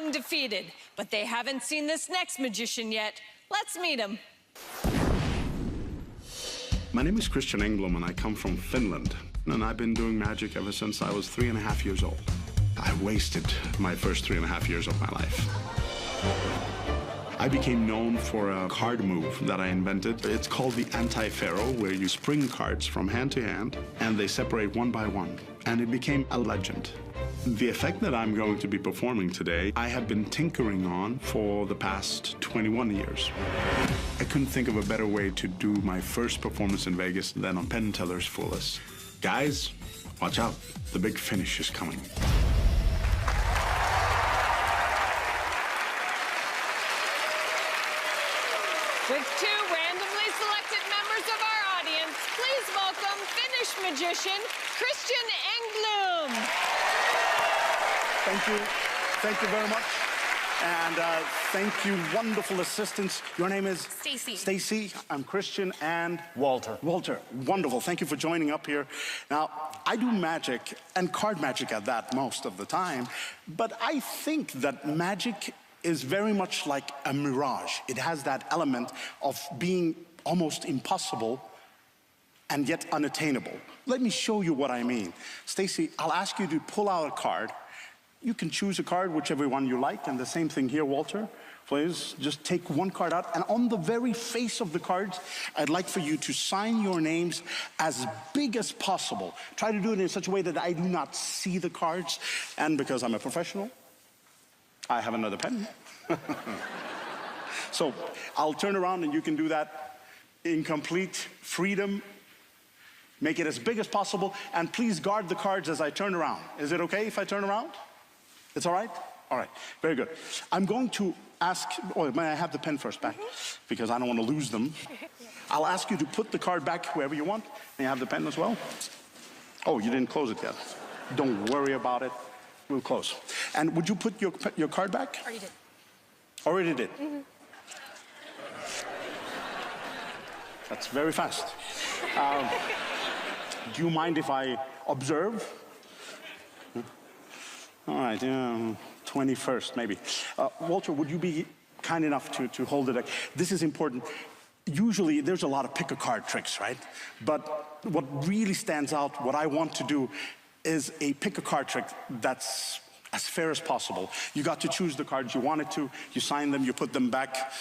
undefeated, but they haven't seen this next magician yet. Let's meet him. My name is Engblom, and I come from Finland. And I've been doing magic ever since I was 3.5 years old. I wasted my first 3.5 years of my life. I became known for a card move that I invented. It's called the anti-pharaoh, where you spring cards from hand to hand, and they separate one by one. And it became a legend. The effect that I'm going to be performing today, I have been tinkering on for the past 21 years. I couldn't think of a better way to do my first performance in Vegas than on Penn Teller's Fullest. Guys, watch out. The big finish is coming. With two randomly selected members of our audience, please welcome Finnish magician Engblom. Thank you. Thank you very much. And thank you, wonderful assistants. Your name is? Stacy. Stacy. I'm Christian and? Walter. Walter. Wonderful. Thank you for joining up here. Now, I do magic, and card magic at that most of the time, but I think that magic is very much like a mirage. It has that element of being almost impossible and yet unattainable. Let me show you what I mean. Stacy, I'll ask you to pull out a card. You can choose a card, whichever one you like, and the same thing here, Walter. Please, just take one card out, and on the very face of the cards, I'd like for you to sign your names as big as possible. Try to do it in such a way that I do not see the cards, and because I'm a professional, I have another pen. So I'll turn around and you can do that in complete freedom. Make it as big as possible, and please guard the cards as I turn around. Is it okay if I turn around? It's all right? All right, very good. I'm going to ask, may I have the pen first back? Because I don't want to lose them. I'll ask you to put the card back wherever you want. May I have the pen as well? Oh, you didn't close it yet. Don't worry about it. We'll close. And would you put your card back? Already did. Already did? That's very fast. Do you mind if I observe? All right, 21st maybe. Walter, would you be kind enough to hold the deck? This is important. Usually there's a lot of pick a card tricks, right? But what really stands out, what I want to do, is a pick a card trick that's as fair as possible. You got to choose the cards you wanted to, you sign them, you put them back,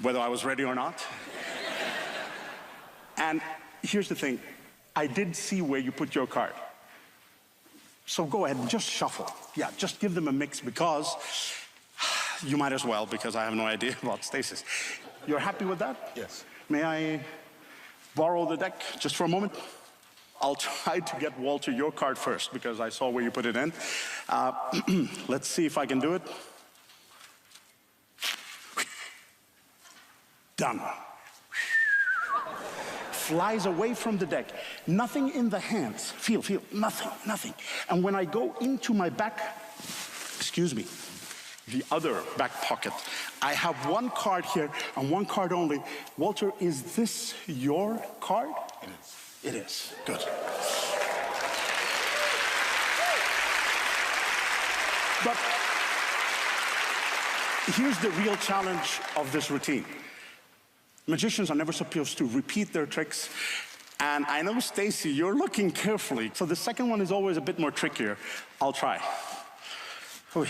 whether I was ready or not. And here's the thing, I did see where you put your card. So go ahead and just shuffle. Yeah, just give them a mix, because you might as well, because I have no idea about stasis. You're happy with that? Yes. May I borrow the deck just for a moment? I'll try to get, Walter, your card first, because I saw where you put it in. Let's see if I can do it. Done. Flies away from the deck. Nothing in the hands. Feel, nothing. And when I go into my back, excuse me, the other back pocket, I have one card here and one card only. Walter, is this your card? It is. It is. Good. But here's the real challenge of this routine. Magicians are never supposed to repeat their tricks. And I know, Stacy, you're looking carefully. So the second one is always a bit more trickier. I'll try. Oy.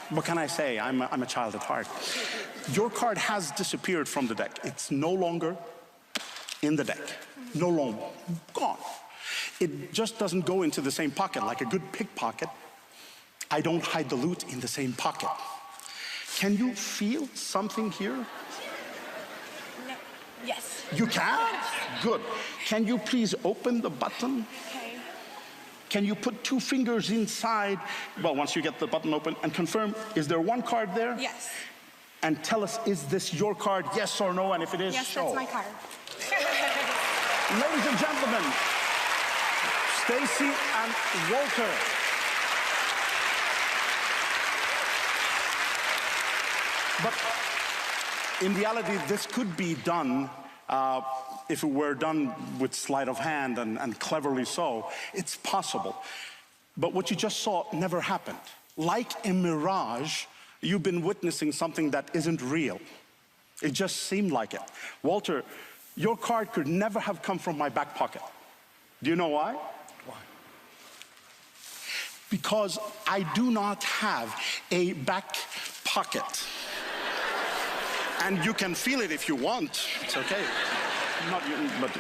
What can I say? I'm a child at heart. Your card has disappeared from the deck. It's no longer in the deck. No longer. Gone. It just doesn't go into the same pocket. Like a good pickpocket, I don't hide the loot in the same pocket. Can you feel something here? No. Yes. You can? Good. Can you please open the button? Okay. Can you put 2 fingers inside, well, once you get the button open, and confirm, is there one card there? Yes. And tell us, is this your card, yes or no? And if it is, Yes, show. that's my card. Ladies and gentlemen, Stacy and Walter. But in reality, this could be done if it were done with sleight of hand and cleverly so, it's possible. But what you just saw never happened. Like a mirage, you've been witnessing something that isn't real. It just seemed like it. Walter, your card could never have come from my back pocket. Do you know why? Why? Because I do not have a back pocket. And you can feel it if you want. It's okay. Not you, but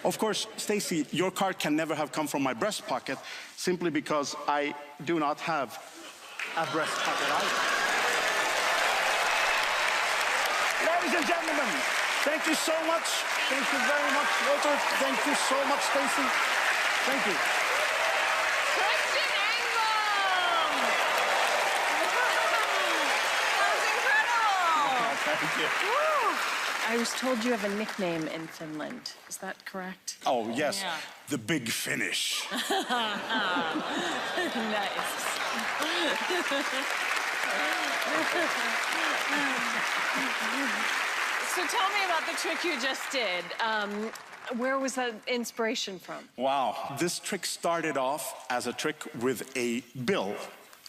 of course, Stacy, your card can never have come from my breast pocket simply because I do not have a breast pocket either. Ladies and gentlemen, thank you so much. Thank you very much, Walter. Thank you so much, Stacy. Thank you. Christian Engblom! That was incredible! Thank you. Woo. I was told you have a nickname in Finland. Is that correct? Oh, yes. Yeah. The Big Finish. Nice. So tell me about the trick you just did. Where was that inspiration from? Wow. This trick started off as a trick with a bill,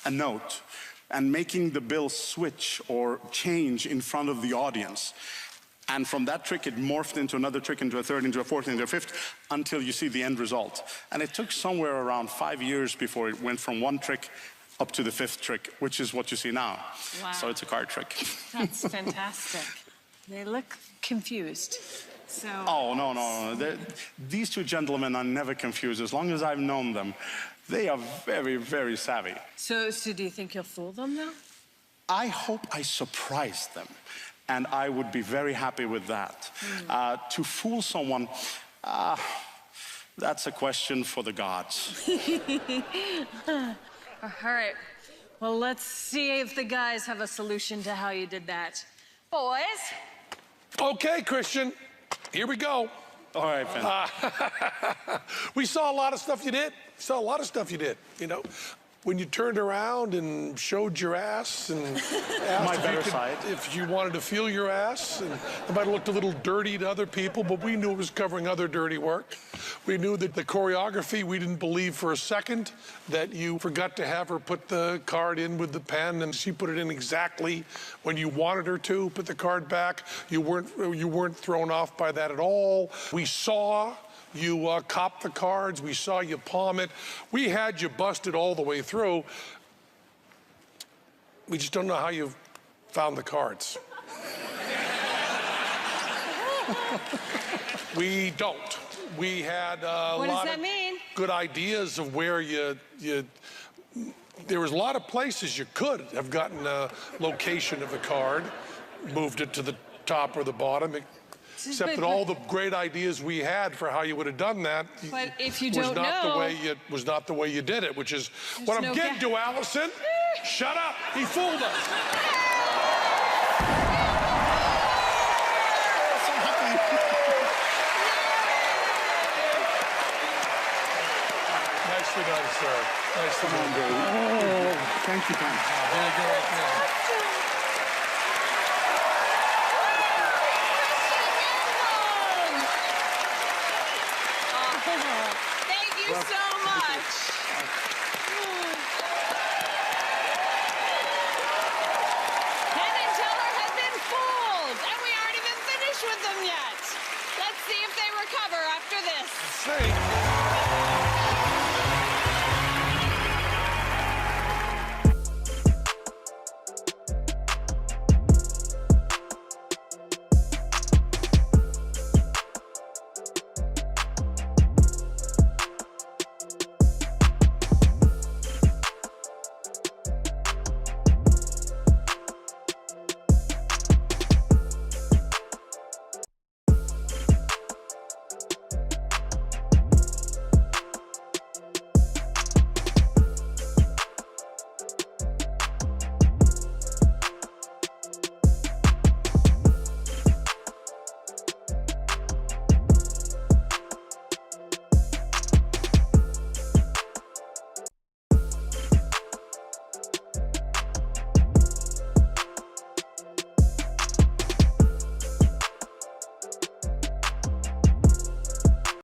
a note, and making the bill switch or change in front of the audience. And from that trick, it morphed into another trick, into a third, into a fourth, into a fifth, until you see the end result. And it took somewhere around 5 years before it went from one trick up to the fifth trick, which is what you see now. Wow. So it's a card trick. That's fantastic. They look confused. So. Oh, no. These two gentlemen are never confused. As long as I've known them, they are very, very savvy. So do you think you'll fool them, though? I hope I surprise them. And I would be very happy with that. To fool someone, that's a question for the gods. All right. Well, let's see if the guys have a solution to how you did that. Boys? Okay, Christian, here we go. All right, Penn. We saw a lot of stuff you did. You know. When you turned around and showed your ass and asked My better side. if you wanted to feel your ass, and it might have looked a little dirty to other people, but we knew it was covering other dirty work. We knew that the choreography, we didn't believe for a second that you forgot to have her put the card in with the pen, and she put it in exactly when you wanted her to put the card back. You weren't thrown off by that at all. We saw you cop the cards. We saw you palm it. We had you busted all the way through. We just don't know how you found the cards. We don't. We had a lot of good ideas of where there was a lot of places you could have gotten a location of the card, moved it to the top or the bottom. Except that all the great ideas we had for how you would have done that but if you don't know, was not the way you did it, which is what I'm getting to, Allison. Shut up. He fooled us. Nicely done, sir. Nicely done. Oh, thank you, Penn. Very good.